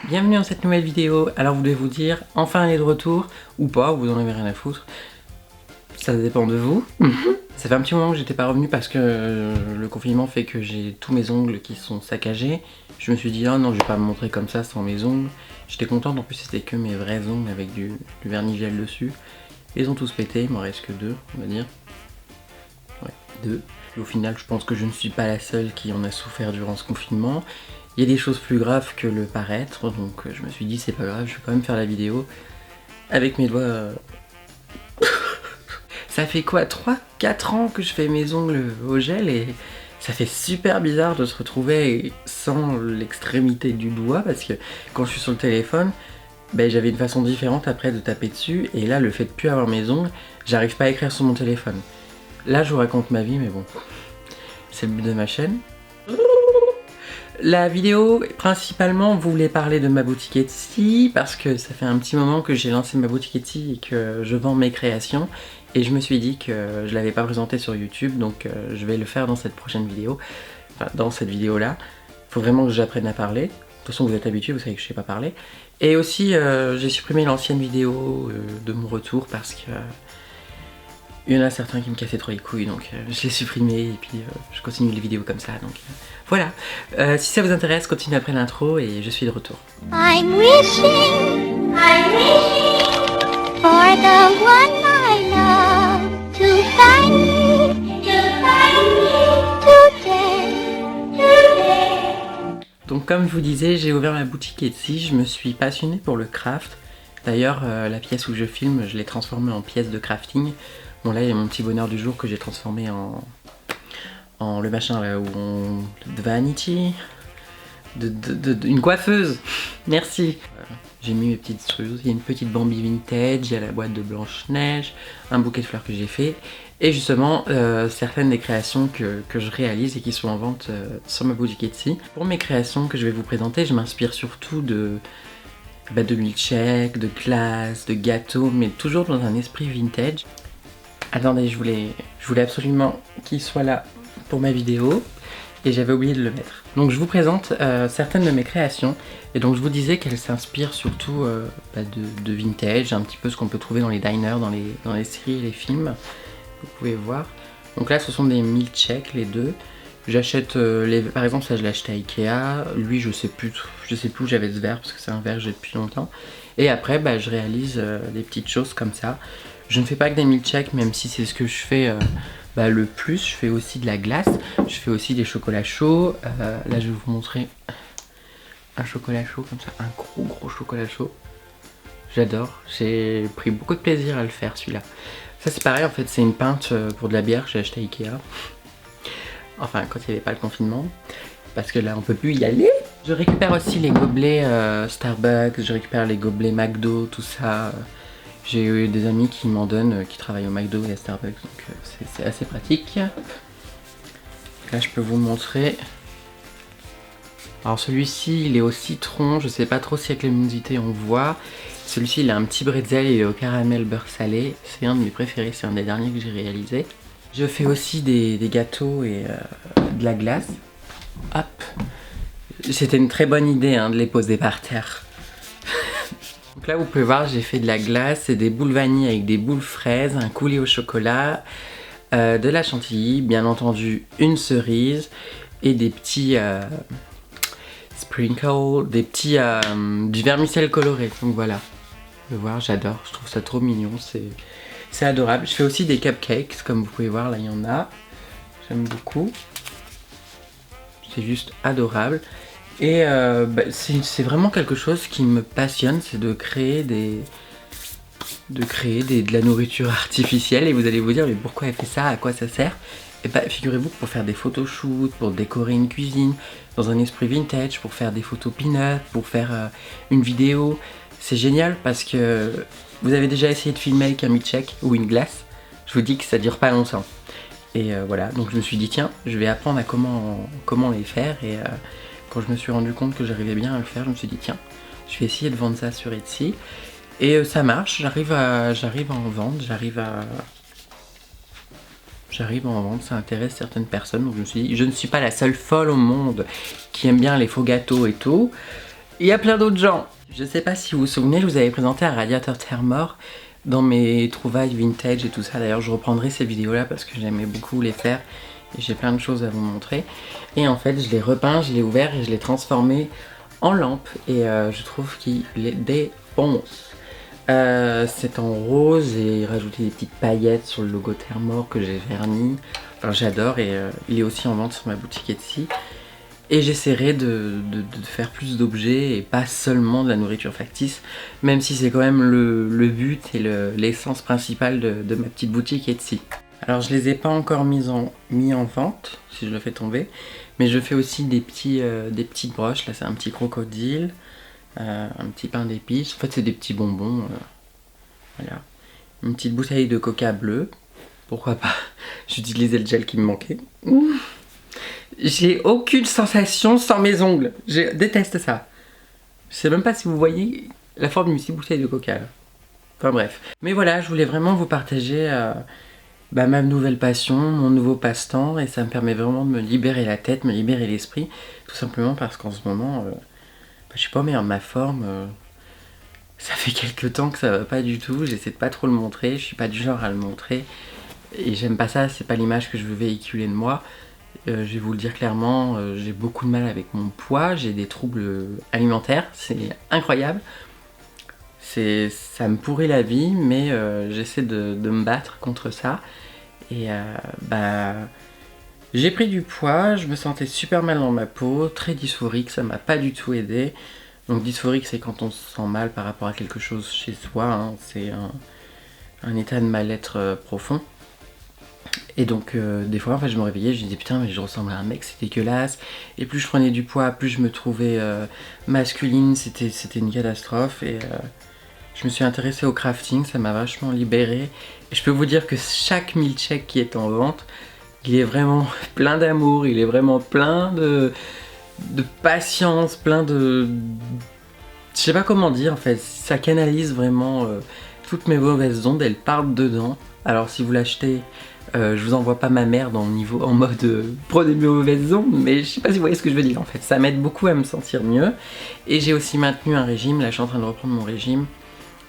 Bienvenue dans cette nouvelle vidéo. Alors vous devez vous dire, enfin elle est de retour, ou pas, vous en avez rien à foutre. Ça dépend de vous. Ça fait un petit moment que j'étais pas revenue parce que le confinement fait que j'ai tous mes ongles qui sont saccagés. Je me suis dit, oh non, je vais pas me montrer comme ça sans mes ongles. J'étais contente, en plus c'était que mes vrais ongles avec du vernis gel dessus. Ils ont tous pété, il m'en reste que deux, on va dire. Ouais, deux. Et au final, je pense que je ne suis pas la seule qui en a souffert durant ce confinement. Il y a des choses plus graves que le paraître, donc je me suis dit c'est pas grave, je vais quand même faire la vidéo avec mes doigts. Ça fait quoi, 3-4 ans que je fais mes ongles au gel et ça fait super bizarre de se retrouver sans l'extrémité du doigt parce que quand je suis sur le téléphone, ben, j'avais une façon différente après de taper dessus et là le fait de plus avoir mes ongles, j'arrive pas à écrire sur mon téléphone. Là je vous raconte ma vie mais bon, c'est le but de ma chaîne. La vidéo, principalement, voulait parler de ma boutique Etsy, parce que ça fait un petit moment que j'ai lancé ma boutique Etsy et que je vends mes créations, et je me suis dit que je l'avais pas présenté sur YouTube, donc je vais le faire dans cette prochaine vidéo, enfin dans cette vidéo-là. Faut vraiment que j'apprenne à parler, de toute façon vous êtes habitués, vous savez que je sais pas parler. Et aussi, j'ai supprimé l'ancienne vidéo de mon retour, parce que il y en a certains qui me cassaient trop les couilles, donc je l'ai supprimé et puis je continue les vidéos comme ça, donc voilà. Si ça vous intéresse, continuez après l'intro et je suis de retour. I'm wishing for the one I love to find me today. Donc comme je vous disais, j'ai ouvert ma boutique Etsy, je me suis passionnée pour le craft. D'ailleurs, la pièce où je filme, je l'ai transformée en pièce de crafting. Bon là, il y a mon petit bonheur du jour que j'ai transformé en le machin là où on... de vanity, une coiffeuse. Merci. J'ai mis mes petites choses. Il y a une petite Bambi vintage, il y a la boîte de Blanche-Neige, un bouquet de fleurs que j'ai fait. Et justement, certaines des créations que je réalise et qui sont en vente sur ma boutique Etsy. Pour mes créations que je vais vous présenter, je m'inspire surtout de milkshake, de glace, de gâteaux, mais toujours dans un esprit vintage. Attendez, je voulais absolument qu'il soit là pour ma vidéo et j'avais oublié de le mettre. Donc je vous présente certaines de mes créations et donc je vous disais qu'elles s'inspirent surtout de vintage, un petit peu ce qu'on peut trouver dans les diners, dans les séries et les films. Vous pouvez voir. Donc là ce sont des milkshakes les deux. J'achète par exemple ça je l'ai acheté à Ikea. Lui je sais plus où j'avais ce verre parce que c'est un verre que j'ai depuis longtemps. Et après je réalise des petites choses comme ça. Je ne fais pas que des milkshakes, même si c'est ce que je fais le plus. Je fais aussi de la glace, je fais aussi des chocolats chauds. Là je vais vous montrer un chocolat chaud comme ça, un gros chocolat chaud. J'adore, j'ai pris beaucoup de plaisir à le faire celui-là. Ça c'est pareil en fait, c'est une pinte pour de la bière que j'ai acheté à Ikea. Enfin quand il n'y avait pas le confinement, parce que là on peut plus y aller. Je récupère aussi les gobelets Starbucks, je récupère les gobelets McDo, tout ça. J'ai eu des amis qui m'en donnent, qui travaillent au McDo et à Starbucks, donc c'est assez pratique. Là je peux vous montrer. Alors celui-ci il est au citron, je sais pas trop si avec la luminosité on voit. Celui-ci il a un petit bretzel, il est au caramel beurre salé. C'est un de mes préférés, c'est un des derniers que j'ai réalisé. Je fais aussi des gâteaux et de la glace. Hop. C'était une très bonne idée de les poser par terre. Donc là vous pouvez voir j'ai fait de la glace et des boules vanille avec des boules fraises, un coulis au chocolat, de la chantilly, bien entendu une cerise et des petits sprinkles, du vermicelle coloré. Donc voilà, vous pouvez voir j'adore, je trouve ça trop mignon, c'est adorable. Je fais aussi des cupcakes comme vous pouvez voir là il y en a, j'aime beaucoup, c'est juste adorable. Et c'est vraiment quelque chose qui me passionne, c'est de créer de la nourriture artificielle. Et vous allez vous dire mais pourquoi elle fait ça, à quoi ça sert? Et figurez-vous que pour faire des photoshoots, pour décorer une cuisine dans un esprit vintage, pour faire des photos pin-up, pour faire une vidéo, c'est génial parce que vous avez déjà essayé de filmer avec un milkshake ou une glace, je vous dis que ça dure pas longtemps. Et voilà, donc je me suis dit tiens, je vais apprendre à comment les faire et quand je me suis rendu compte que j'arrivais bien à le faire, je me suis dit tiens, je vais essayer de vendre ça sur Etsy. Et ça marche, j'arrive à en vendre, ça intéresse certaines personnes. Donc je me suis dit, je ne suis pas la seule folle au monde qui aime bien les faux gâteaux et tout. Il y a plein d'autres gens. Je sais pas si vous vous souvenez, je vous avais présenté un radiateur Thermor dans mes trouvailles vintage et tout ça. D'ailleurs, je reprendrai ces vidéos-là parce que j'aimais beaucoup les faire et j'ai plein de choses à vous montrer. Et en fait, je l'ai repeint, je l'ai ouvert et je l'ai transformé en lampe et je trouve qu'il est défonce. C'est en rose et rajouté des petites paillettes sur le logo Thermor que j'ai verni. Enfin, j'adore et il est aussi en vente sur ma boutique Etsy. Et j'essaierai de faire plus d'objets et pas seulement de la nourriture factice, même si c'est quand même le but et l'essence principale de ma petite boutique Etsy. Alors je les ai pas encore mis en vente, si je le fais tomber, mais je fais aussi des petites broches. Là c'est un petit crocodile, un petit pain d'épices, en fait c'est des petits bonbons, voilà. Une petite bouteille de coca bleu, pourquoi pas, j'utilisais le gel qui me manquait. J'ai aucune sensation sans mes ongles. Je déteste ça. Je sais même pas si vous voyez la forme d'une petite bouteille de coca. Là. Enfin bref. Mais voilà, je voulais vraiment vous partager ma nouvelle passion, mon nouveau passe-temps. Et ça me permet vraiment de me libérer la tête, me libérer l'esprit. Tout simplement parce qu'en ce moment, je suis pas au meilleur de ma forme. Ça fait quelques temps que ça va pas du tout. J'essaie de pas trop le montrer. Je suis pas du genre à le montrer. Et j'aime pas ça. C'est pas l'image que je veux véhiculer de moi. Je vais vous le dire clairement, j'ai beaucoup de mal avec mon poids, j'ai des troubles alimentaires, c'est incroyable. Ça me pourrit la vie, mais j'essaie de me battre contre ça. Et j'ai pris du poids, je me sentais super mal dans ma peau, très dysphorique, ça m'a pas du tout aidé. Donc dysphorique, c'est quand on se sent mal par rapport à quelque chose chez soi, hein. C'est un état de mal-être profond. Et donc des fois en fait je me réveillais, je me disais putain mais je ressemble à un mec, c'est dégueulasse. Et plus je prenais du poids, plus je me trouvais masculine, c'était une catastrophe. Et je me suis intéressée au crafting, ça m'a vachement libérée. Et je peux vous dire que chaque milkshake qui est en vente, il est vraiment plein d'amour, il est vraiment plein de patience, plein de... Je sais pas comment dire en fait, ça canalise vraiment toutes mes mauvaises ondes, elles partent dedans. Alors si vous l'achetez... je vous envoie pas ma merde en mode prenez mes mauvaises ondes, mais je sais pas si vous voyez ce que je veux dire en fait. Ça m'aide beaucoup à me sentir mieux. Et j'ai aussi maintenu un régime, là je suis en train de reprendre mon régime.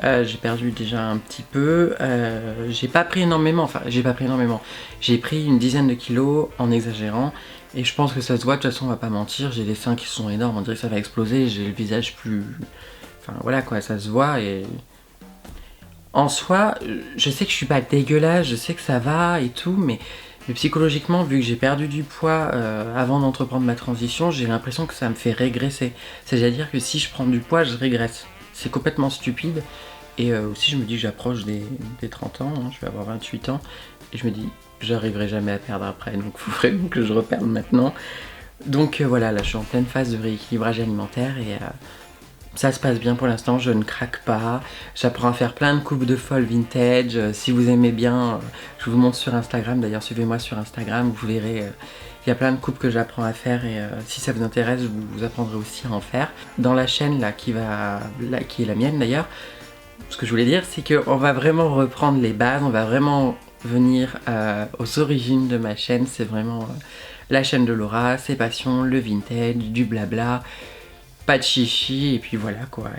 J'ai perdu déjà un petit peu. J'ai pas pris énormément, j'ai pris une dizaine de kilos en exagérant. Et je pense que ça se voit, de toute façon on va pas mentir, j'ai des seins qui sont énormes, on dirait que ça va exploser, j'ai le visage plus... Enfin voilà quoi, ça se voit et... En soi, je sais que je suis pas dégueulasse, je sais que ça va et tout, mais psychologiquement, vu que j'ai perdu du poids avant d'entreprendre ma transition, j'ai l'impression que ça me fait régresser. C'est-à-dire que si je prends du poids, je régresse. C'est complètement stupide. Et aussi, je me dis que j'approche des 30 ans, hein, je vais avoir 28 ans, et je me dis, j'arriverai jamais à perdre après, donc il faut vraiment que je reperde maintenant. Donc voilà, là je suis en pleine phase de rééquilibrage alimentaire et... ça se passe bien pour l'instant, je ne craque pas. J'apprends à faire plein de coupes de folle vintage. Si vous aimez bien, je vous montre sur Instagram. D'ailleurs, suivez-moi sur Instagram, vous verrez. Il y a plein de coupes que j'apprends à faire et si ça vous intéresse, je vous apprendrai aussi à en faire. Dans la chaîne là, qui est la mienne d'ailleurs, ce que je voulais dire, c'est qu'on va vraiment reprendre les bases. On va vraiment venir aux origines de ma chaîne. C'est vraiment la chaîne de Laura, ses passions, le vintage, du blabla. Pas de chichi et puis voilà quoi.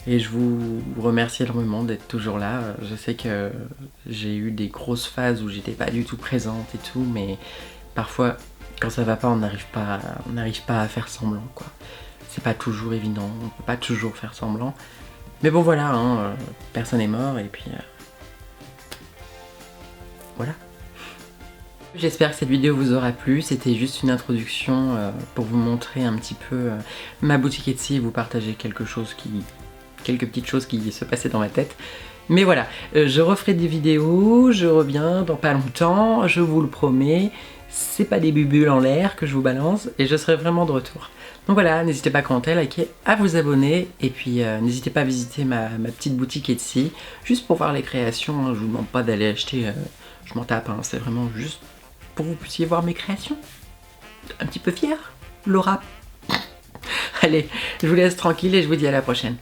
Et je vous remercie énormément d'être toujours là. Je sais que j'ai eu des grosses phases où j'étais pas du tout présente et tout, mais parfois quand ça va pas on n'arrive pas à faire semblant quoi. C'est pas toujours évident, on peut pas toujours faire semblant. Mais bon voilà, hein, personne n'est mort et puis voilà. J'espère que cette vidéo vous aura plu, c'était juste une introduction pour vous montrer un petit peu ma boutique Etsy et vous partager quelques petites choses qui se passaient dans ma tête. Mais voilà, je referai des vidéos, je reviens dans pas longtemps, je vous le promets, c'est pas des bubules en l'air que je vous balance et je serai vraiment de retour. Donc voilà, n'hésitez pas à commenter, liker, à vous abonner et puis n'hésitez pas à visiter ma petite boutique Etsy, juste pour voir les créations, hein, je vous demande pas d'aller acheter, je m'en tape, hein, c'est vraiment juste pour que vous puissiez voir mes créations. Un petit peu fière, Laura. Allez, je vous laisse tranquille et je vous dis à la prochaine.